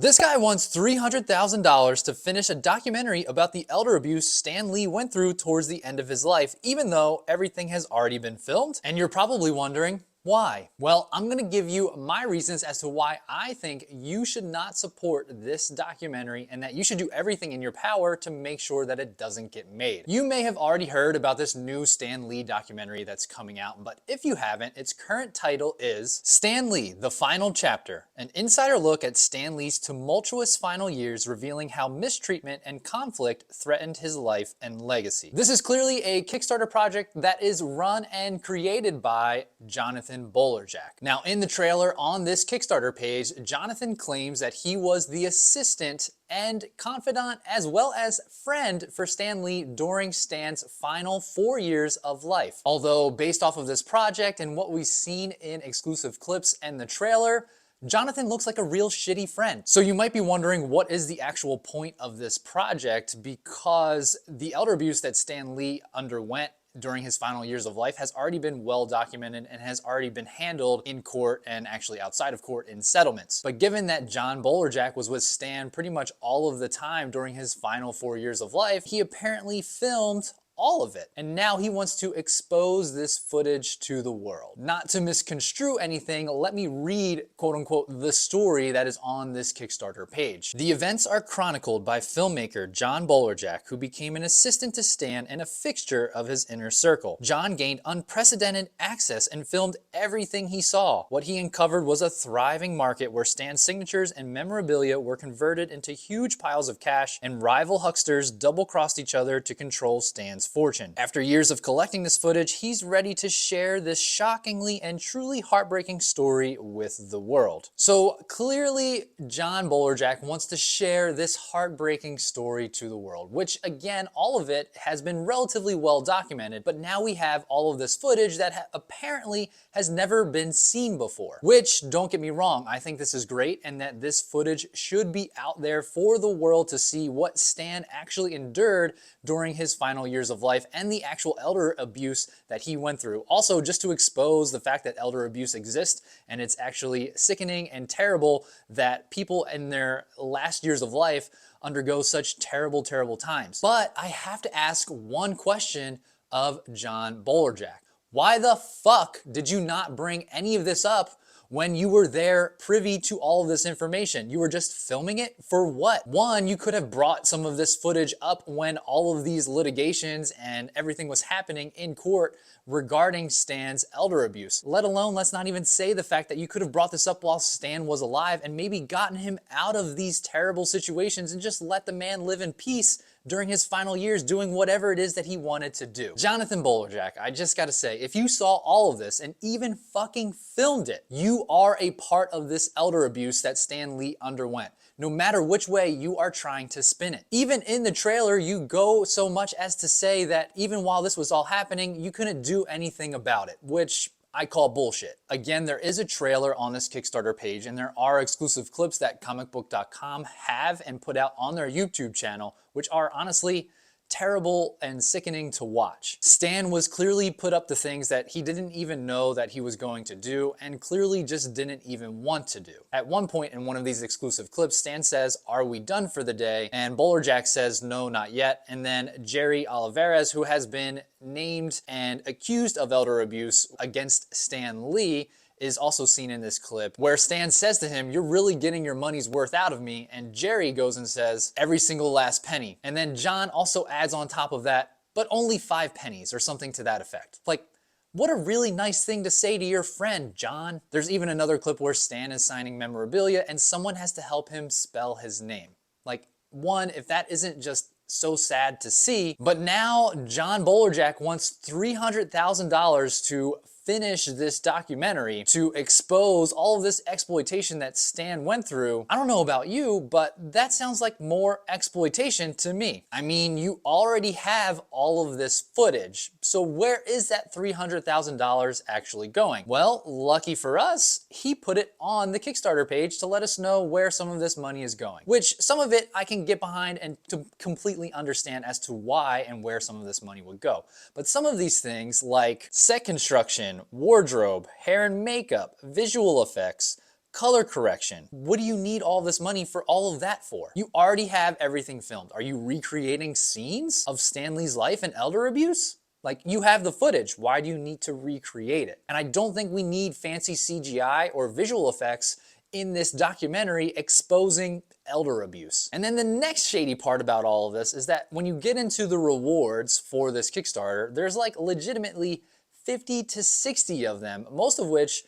This guy wants $300,000 to finish a documentary about the elder abuse Stan Lee went through towards the end of his life, even though everything has already been filmed. And you're probably wondering, why? Well, I'm gonna give you my reasons as to why I think you should not support this documentary and that you should do everything in your power to make sure that it doesn't get made. You may have already heard about this new Stan Lee documentary that's coming out, but if you haven't, its current title is Stan Lee, The Final Chapter, an insider look at Stan Lee's tumultuous final years, revealing how mistreatment and conflict threatened his life and legacy. This is clearly a Kickstarter project that is run and created by Jonathan Bolerjack. Now, in the trailer on this Kickstarter page, Jonathan claims that he was the assistant and confidant as well as friend for Stan Lee during Stan's final 4 years of life. Although, based off of this project and what we've seen in exclusive clips and the trailer, Jonathan looks like a real shitty friend. So you might be wondering, what is the actual point of this project? Because the elder abuse that Stan Lee underwent during his final years of life has already been well documented and has already been handled in court and actually outside of court in settlements. But given that John Bolerjack was with Stan pretty much all of the time during his final 4 years of life, he apparently filmed all of it. And now he wants to expose this footage to the world. Not to misconstrue anything, let me read, quote unquote, the story that is on this Kickstarter page. The events are chronicled by filmmaker John Bolerjack, who became an assistant to Stan and a fixture of his inner circle. John gained unprecedented access and filmed everything he saw. What he uncovered was a thriving market where Stan's signatures and memorabilia were converted into huge piles of cash, and rival hucksters double-crossed each other to control Stan's fortune. After years of collecting this footage, he's ready to share this shockingly and truly heartbreaking story with the world. So clearly, John Bolerjack wants to share this heartbreaking story to the world, which again, all of it has been relatively well documented, but now we have all of this footage that apparently has never been seen before. Which, don't get me wrong, I think this is great and that this footage should be out there for the world to see what Stan actually endured during his final years of life and the actual elder abuse that he went through. Also, just to expose the fact that elder abuse exists, and it's actually sickening and terrible that people in their last years of life undergo such terrible, terrible times. But I have to ask one question of John Bolerjack. Why the fuck did you not bring any of this up when you were there privy to all of this information? You were just filming it for what? One, you could have brought some of this footage up when all of these litigations and everything was happening in court regarding Stan's elder abuse. Let alone, let's not even say the fact that you could have brought this up while Stan was alive and maybe gotten him out of these terrible situations and just let the man live in peace during his final years doing whatever it is that he wanted to do. Jonathan Bolerjack, I just gotta say, if you saw all of this and even fucking filmed it, you are a part of this elder abuse that Stan Lee underwent, no matter which way you are trying to spin it. Even in the trailer, you go so much as to say that even while this was all happening, you couldn't do anything about it, which I call bullshit. Again, there is a trailer on this Kickstarter page, and there are exclusive clips that comicbook.com have and put out on their YouTube channel, which are honestly terrible and sickening to watch. Stan was clearly put up to things that he didn't even know that he was going to do and clearly just didn't even want to do. At one point in one of these exclusive clips, Stan says, "Are we done for the day?" And Bolerjack says, "No, not yet." And then Jerry Olivares, who has been named and accused of elder abuse against Stan Lee, is also seen in this clip where Stan says to him, "You're really getting your money's worth out of me." And Jerry goes and says, "Every single last penny." And then John also adds on top of that, "But only 5 pennies," or something to that effect. Like, what a really nice thing to say to your friend, John. There's even another clip where Stan is signing memorabilia and someone has to help him spell his name. Like, one, if that isn't just so sad to see, but now John Bolerjack wants $300,000 to finish this documentary to expose all of this exploitation that Stan went through. I don't know about you, but that sounds like more exploitation to me. I mean, you already have all of this footage, so where is that $300,000 actually going? Well, lucky for us, he put it on the Kickstarter page to let us know where some of this money is going, which some of it I can get behind and to completely understand as to why and where some of this money would go. But some of these things like set construction, wardrobe, hair and makeup, visual effects, Color correction. What do you need all this money for all of that for? You already have everything filmed. Are you recreating scenes of Stan Lee's life and elder abuse? Like, you have the footage. Why do you need to recreate it? And I don't think we need fancy CGI or visual effects in this documentary exposing elder abuse. And then the next shady part about all of this is that when you get into the rewards for this Kickstarter, there's like legitimately 50 to 60 of them, most of which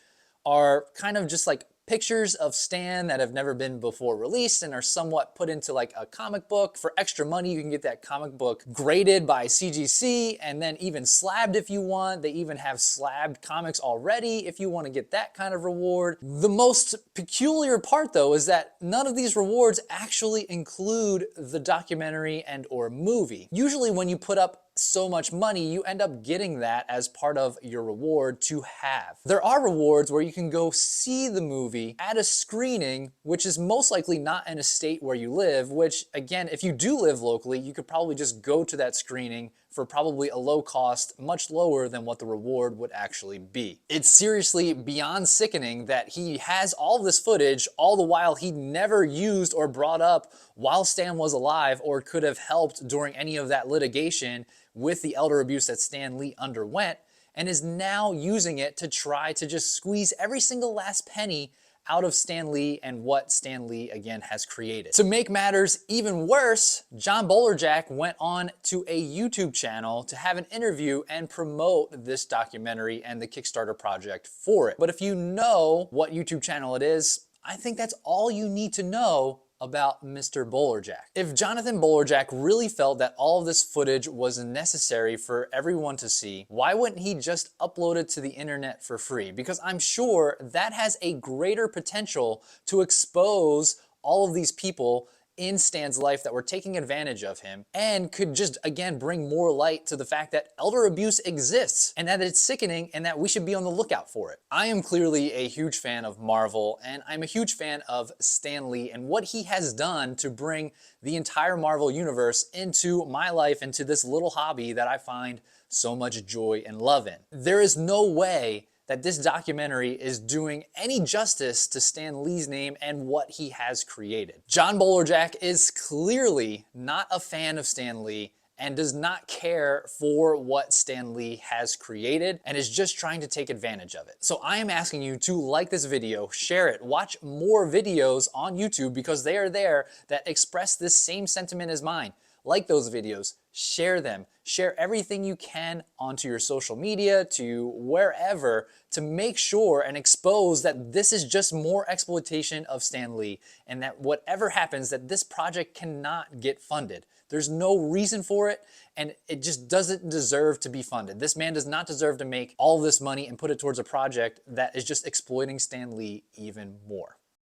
are kind of just like pictures of Stan that have never been before released and are somewhat put into like a comic book. For extra money, you can get that comic book graded by CGC and then even slabbed if you want. They even have slabbed comics already if you want to get that kind of reward. The most peculiar part though is that none of these rewards actually include the documentary and or movie. Usually when you put up so much money, you end up getting that as part of your reward to have. There are rewards where you can go see the movie at a screening, which is most likely not in a state where you live, which again, if you do live locally, you could probably just go to that screening for probably a low cost, much lower than what the reward would actually be. It's seriously beyond sickening that he has all this footage, all the while he never used or brought up while Stan was alive or could have helped during any of that litigation with the elder abuse that Stan Lee underwent, and is now using it to try to just squeeze every single last penny out of Stan Lee and what Stan Lee, again, has created. To make matters even worse, John Bolerjack went on to a YouTube channel to have an interview and promote this documentary and the Kickstarter project for it. But if you know what YouTube channel it is, I think that's all you need to know about Mr. Bolerjack. If Jonathan Bolerjack really felt that all of this footage was necessary for everyone to see, why wouldn't he just upload it to the internet for free? Because I'm sure that has a greater potential to expose all of these people in Stan's life that were taking advantage of him, and could just, again, bring more light to the fact that elder abuse exists and that it's sickening and that we should be on the lookout for it. I am clearly a huge fan of Marvel, and I'm a huge fan of Stan Lee and what he has done to bring the entire Marvel universe into my life, into this little hobby that I find so much joy and love in. There is no way that this documentary is doing any justice to Stan Lee's name and what he has created. John Bolerjack is clearly not a fan of Stan Lee and does not care for what Stan Lee has created and is just trying to take advantage of it. So I am asking you to like this video, share it, watch more videos on YouTube because they are there that express this same sentiment as mine. Like those videos, share them, share everything you can onto your social media, to wherever, to make sure and expose that this is just more exploitation of Stan Lee, and that whatever happens, that this project cannot get funded. There's no reason for it, and it just doesn't deserve to be funded. This man does not deserve to make all this money and put it towards a project that is just exploiting Stan Lee even more.